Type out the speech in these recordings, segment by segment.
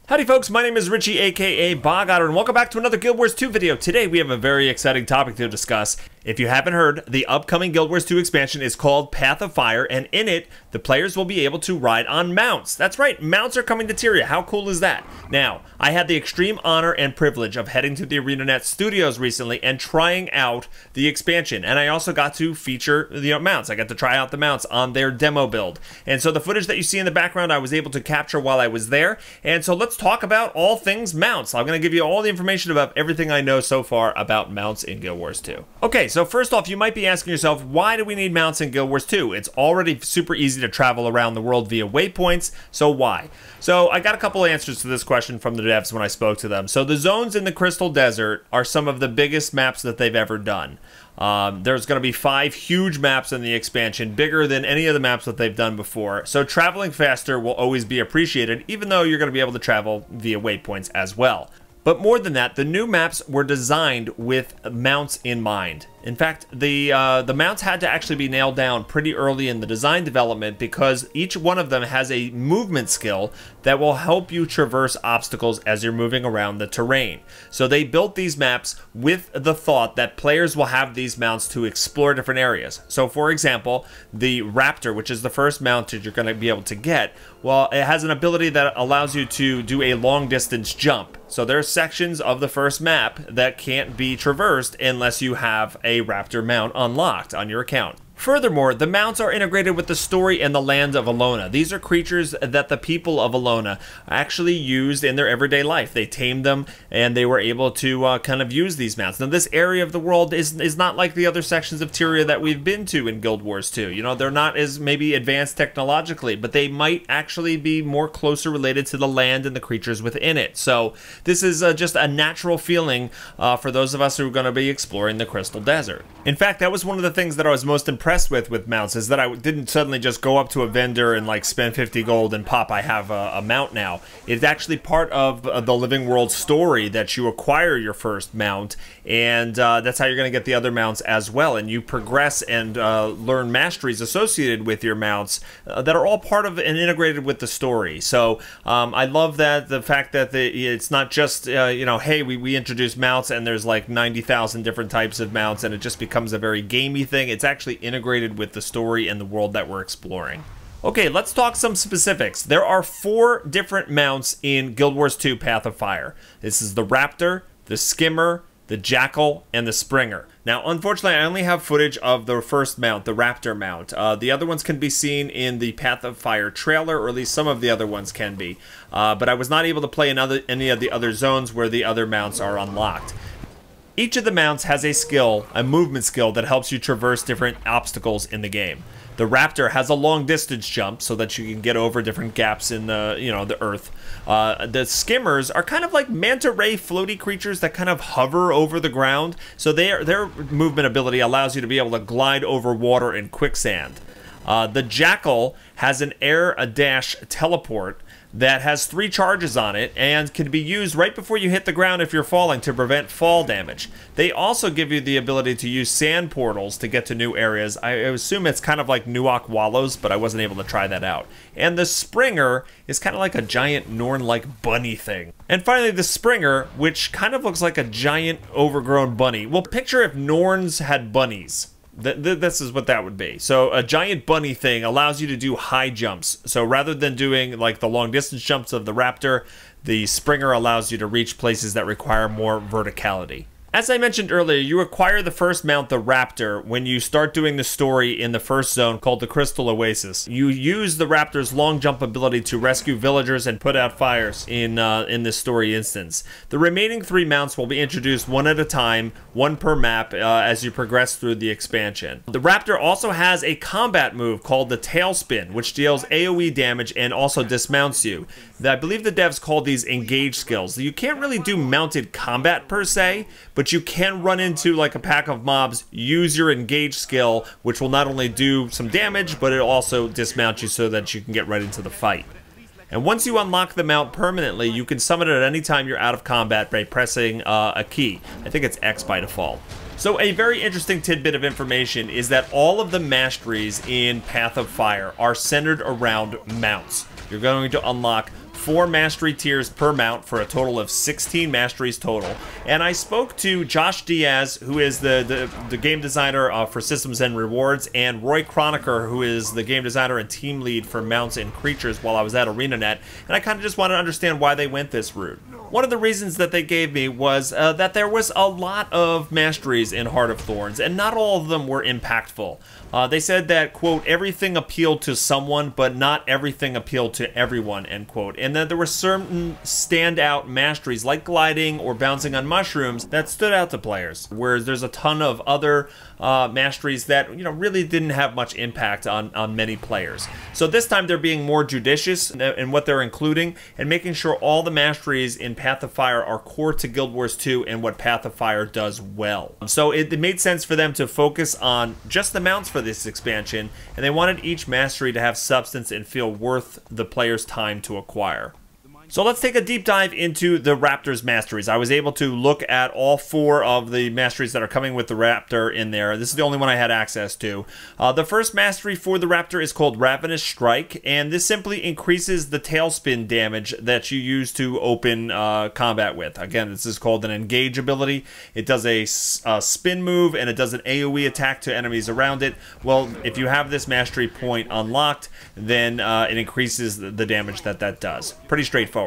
Howdy folks, my name is Richie aka Otter, and welcome back to another Guild Wars 2 video. Today we have a very exciting topic to discuss. If you haven't heard, the upcoming Guild Wars 2 expansion is called Path of Fire, and in it, the players will be able to ride on mounts. That's right, mounts are coming to Tyria. How cool is that? Now, I had the extreme honor and privilege of heading to the ArenaNet studios recently and trying out the expansion, and I also got to feature the mounts. I got to try out the mounts on their demo build, and so the footage that you see in the background I was able to capture while I was there, and so let's talk about all things mounts. I'm going to give you all the information about everything I know so far about mounts in Guild Wars 2. Okay, so first off, you might be asking yourself, why do we need mounts in Guild Wars 2? It's already super easy to travel around the world via waypoints, so why? So I got a couple of answers to this question from the devs when I spoke to them. So the zones in the Crystal Desert are some of the biggest maps that they've ever done. There's going to be 5 huge maps in the expansion, bigger than any of the maps that they've done before. So traveling faster will always be appreciated, even though you're going to be able to travel via waypoints as well. But more than that, the new maps were designed with mounts in mind. In fact, the mounts had to actually be nailed down pretty early in the design development because each one of them has a movement skill that will help you traverse obstacles as you're moving around the terrain. So they built these maps with the thought that players will have these mounts to explore different areas. So for example, the Raptor, which is the first mount that you're going to be able to get, well, it has an ability that allows you to do a long distance jump. So there are sections of the first map that can't be traversed unless you have a Raptor mount unlocked on your account. Furthermore, the mounts are integrated with the story and the land of Alona. These are creatures that the people of Alona actually used in their everyday life. They tamed them and they were able to kind of use these mounts. Now, this area of the world is not like the other sections of Tyria that we've been to in Guild Wars 2. You know, they're not as maybe advanced technologically, but they might actually be more closer related to the land and the creatures within it. So this is just a natural feeling for those of us who are going to be exploring the Crystal Desert. In fact, that was one of the things that I was most impressed with mounts, is that I didn't suddenly just go up to a vendor and like spend 50 gold and pop, I have a mount now. It's actually part of the Living World story that you acquire your first mount, and that's how you're going to get the other mounts as well, and you progress and learn masteries associated with your mounts that are all part of and integrated with the story. So I love that, the fact that it's not just you know, hey, we introduce mounts and there's like 90,000 different types of mounts and it just becomes a very gamey thing. It's actually integrated with the story and the world that we're exploring. Okay, let's talk some specifics. There are 4 different mounts in Guild Wars 2 Path of Fire. This is the Raptor, the Skimmer, the Jackal, and the Springer. Now, unfortunately, I only have footage of the first mount, the Raptor mount. The other ones can be seen in the Path of Fire trailer, or at least some of the other ones can be. But I was not able to play in any of the other zones where the other mounts are unlocked. Each of the mounts has a skill, a movement skill, that helps you traverse different obstacles in the game. The Raptor has a long distance jump so that you can get over different gaps in the, you know, the earth. The Skimmers are kind of like manta ray floaty creatures that kind of hover over the ground. So their movement ability allows you to be able to glide over water and quicksand. The Jackal has an air dash teleport that has 3 charges on it and can be used right before you hit the ground if you're falling to prevent fall damage. They also give you the ability to use sand portals to get to new areas. I assume it's kind of like Nuak Wallows, but I wasn't able to try that out. And the Springer is kind of like a giant Norn-like bunny thing. And finally, the Springer, which kind of looks like a giant overgrown bunny. Well, picture if Norns had bunnies. This is what that would be. So a giant bunny thing allows you to do high jumps. So rather than doing like the long distance jumps of the Raptor, the Springer allows you to reach places that require more verticality. As I mentioned earlier, you acquire the first mount, the Raptor, when you start doing the story in the first zone called the Crystal Oasis. You use the Raptor's long jump ability to rescue villagers and put out fires in this story instance. The remaining 3 mounts will be introduced one at a time, 1 per map, as you progress through the expansion. The Raptor also has a combat move called the Tailspin, which deals AoE damage and also dismounts you. I believe the devs call these engage skills. You can't really do mounted combat per se, but you can run into like a pack of mobs, use your engage skill, which will not only do some damage, but it'll also dismount you so that you can get right into the fight. And once you unlock the mount permanently, you can summon it at any time you're out of combat by pressing a key. I think it's X by default. So a very interesting tidbit of information is that all of the masteries in Path of Fire are centered around mounts. You're going to unlock 4 mastery tiers per mount for a total of 16 masteries total. And I spoke to Josh Diaz, who is the game designer for Systems and Rewards, and Roy Croniker, who is the game designer and team lead for mounts and creatures while I was at ArenaNet, and I kind of just wanted to understand why they went this route. One of the reasons that they gave me was that there was a lot of masteries in Heart of Thorns, and not all of them were impactful. They said that, quote, everything appealed to someone, but not everything appealed to everyone, end quote. And that there were certain standout masteries, like gliding or bouncing on mushrooms, that stood out to players. Whereas there's a ton of other masteries that, really didn't have much impact on many players. So this time they're being more judicious in what they're including, and making sure all the masteries in Path of Fire are core to Guild Wars 2 and what Path of Fire does well. So it made sense for them to focus on just the mounts for this expansion, and they wanted each mastery to have substance and feel worth the player's time to acquire. So let's take a deep dive into the Raptor's masteries. I was able to look at all 4 of the masteries that are coming with the Raptor in there. This is the only one I had access to. The first mastery for the Raptor is called Ravenous Strike, and this simply increases the tailspin damage that you use to open combat with. Again, this is called an engage ability. It does a spin move, and it does an AoE attack to enemies around it. Well, if you have this mastery point unlocked, then it increases the damage that does. Pretty straightforward.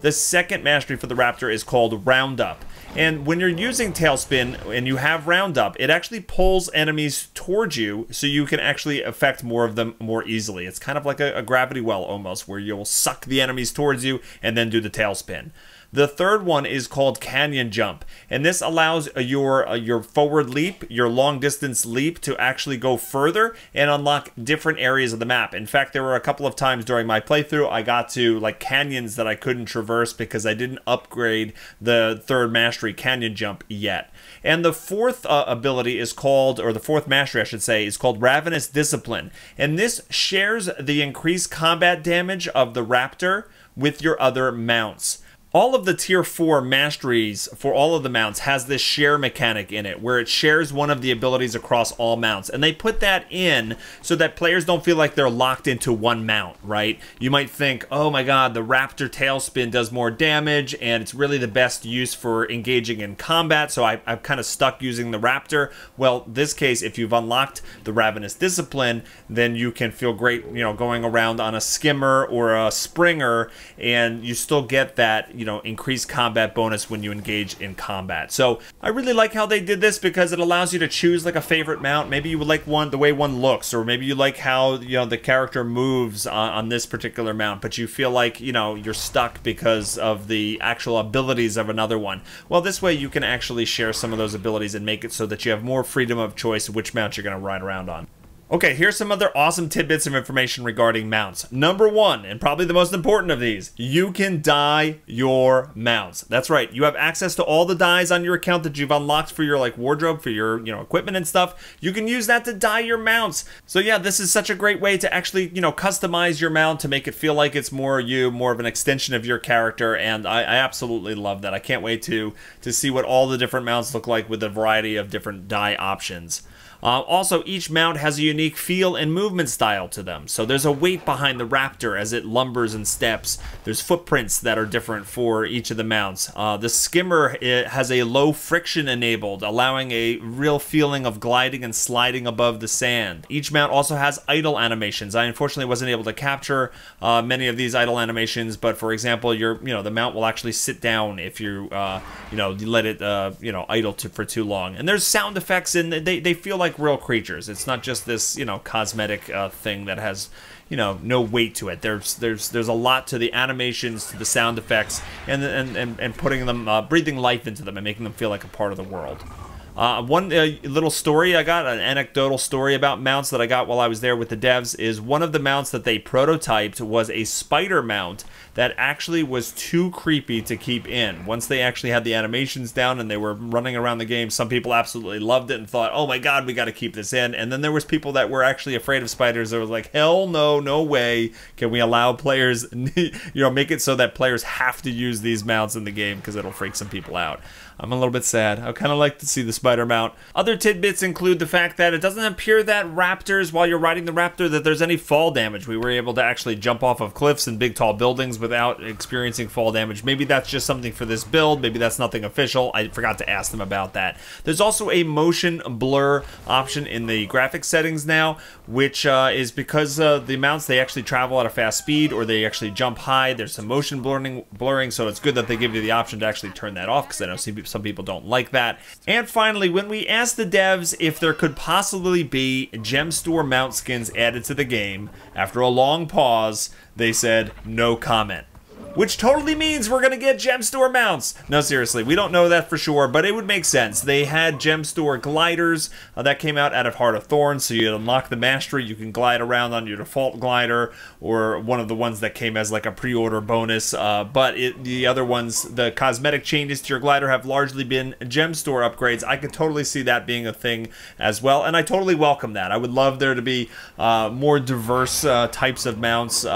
The second mastery for the Raptor is called Roundup. And when you're using Tailspin and you have Roundup, it actually pulls enemies towards you so you can actually affect more of them more easily. It's kind of like a gravity well almost, where you'll suck the enemies towards you and then do the Tailspin. The third one is called Canyon Jump, and this allows your forward leap, your long distance leap, to actually go further and unlock different areas of the map. In fact, there were a couple of times during my playthrough I got to like canyons that I couldn't traverse because I didn't upgrade the third mastery, Canyon Jump, yet. And the fourth ability is called, or the fourth mastery I should say, is called Ravenous Discipline, and this shares the increased combat damage of the Raptor with your other mounts. All of the tier 4 masteries for all of the mounts has this share mechanic in it, where it shares one of the abilities across all mounts. And they put that in so that players don't feel like they're locked into one mount, right? You might think, oh my god, the Raptor Tailspin does more damage, and it's really the best use for engaging in combat, so I'm kind of stuck using the Raptor. Well, this case, if you've unlocked the Ravenous Discipline, then you can feel great, going around on a skimmer or a springer, and you still get that, increased combat bonus when you engage in combat. So I really like how they did this because it allows you to choose like a favorite mount. Maybe you would like the way one looks, or maybe you like how the character moves on this particular mount, but you feel like you're stuck because of the actual abilities of another one. Well, this way you can actually share some of those abilities and make it so that you have more freedom of choice of which mount you're going to ride around on. Okay, here's some other awesome tidbits of information regarding mounts. Number 1, and probably the most important of these, you can dye your mounts. That's right, you have access to all the dyes on your account that you've unlocked for your wardrobe, for your equipment and stuff. You can use that to dye your mounts. So yeah, this is such a great way to actually customize your mount to make it feel like it's more you, more of an extension of your character, and I absolutely love that. I can't wait to see what all the different mounts look like with a variety of different dye options. Also, each mount has a unique feel and movement style to them. So there's a weight behind the Raptor as it lumbers and steps. There's footprints that are different for each of the mounts. The Skimmer has a low friction enabled, allowing a real feeling of gliding and sliding above the sand. Each mount also has idle animations. I unfortunately wasn't able to capture many of these idle animations, but for example, the mount will actually sit down if you let it idle for too long. And there's sound effects, and they feel like real creatures. It's not just this cosmetic thing that has no weight to it. There's a lot to the animations, to the sound effects, and putting them breathing life into them and making them feel like a part of the world. One little story I got, an anecdotal story about mounts that I got while I was there with the devs, is one of the mounts that they prototyped was a spider mount that actually was too creepy to keep in. Once they actually had the animations down and they were running around the game, some people absolutely loved it and thought, oh my god, we got to keep this in. And then there was people that were actually afraid of spiders. They was like, hell no, no way can we allow players, make it so that players have to use these mounts in the game, because it'll freak some people out. I'm a little bit sad. I kind of like to see the spider mount. Other tidbits include the fact that it doesn't appear that raptors, while you're riding the raptor, that there's any fall damage. We were able to actually jump off of cliffs and big tall buildings without experiencing fall damage. Maybe that's just something for this build. Maybe that's nothing official. I forgot to ask them about that. There's also a motion blur option in the graphics settings now, which is because the mounts, they actually travel at a fast speed or they actually jump high. There's some motion blurring, so it's good that they give you the option to actually turn that off, because I know some people don't like that. And finally, when we asked the devs if there could possibly be gem store mount skins added to the game, after a long pause, they said no comment. Which totally means we're going to get gem store mounts. No, seriously, we don't know that for sure, but it would make sense. They had gem store gliders that came out of Heart of Thorns, so you unlock the mastery, you can glide around on your default glider, or one of the ones that came as like a pre-order bonus, but the other ones, the cosmetic changes to your glider, have largely been gem store upgrades. I could totally see that being a thing as well, and I totally welcome that. I would love there to be more diverse types of mounts, you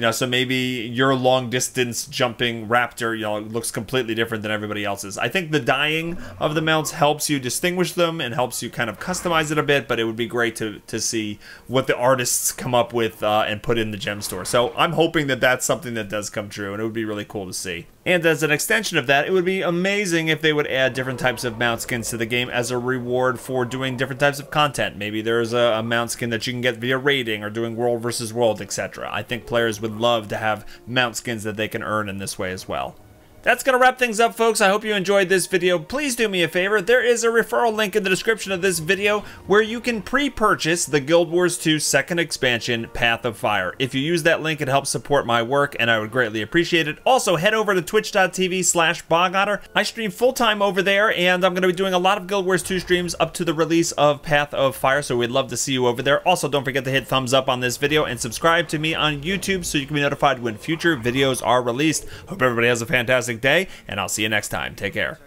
know, so maybe your long distance jumping raptor, you know, looks completely different than everybody else's. I think the dyeing of the mounts helps you distinguish them and helps you kind of customize it a bit, but it would be great to see what the artists come up with and put in the gem store. So I'm hoping that that's something that does come true, and it would be really cool to see. And as an extension of that, it would be amazing if they would add different types of mount skins to the game as a reward for doing different types of content. Maybe there's a mount skin that you can get via raiding or doing world versus world, etc. I think players would love to have mount skins that they can earn in this way as well. That's going to wrap things up, folks. I hope you enjoyed this video. Please do me a favor. There is a referral link in the description of this video where you can pre-purchase the Guild Wars 2 second expansion, Path of Fire. If you use that link, it helps support my work, and I would greatly appreciate it. Also, head over to twitch.tv/bogotter. I stream full-time over there, and I'm going to be doing a lot of Guild Wars 2 streams up to the release of Path of Fire, so we'd love to see you over there. Also, don't forget to hit thumbs up on this video and subscribe to me on YouTube so you can be notified when future videos are released. Hope everybody has a fantastic day, and I'll see you next time. Take care.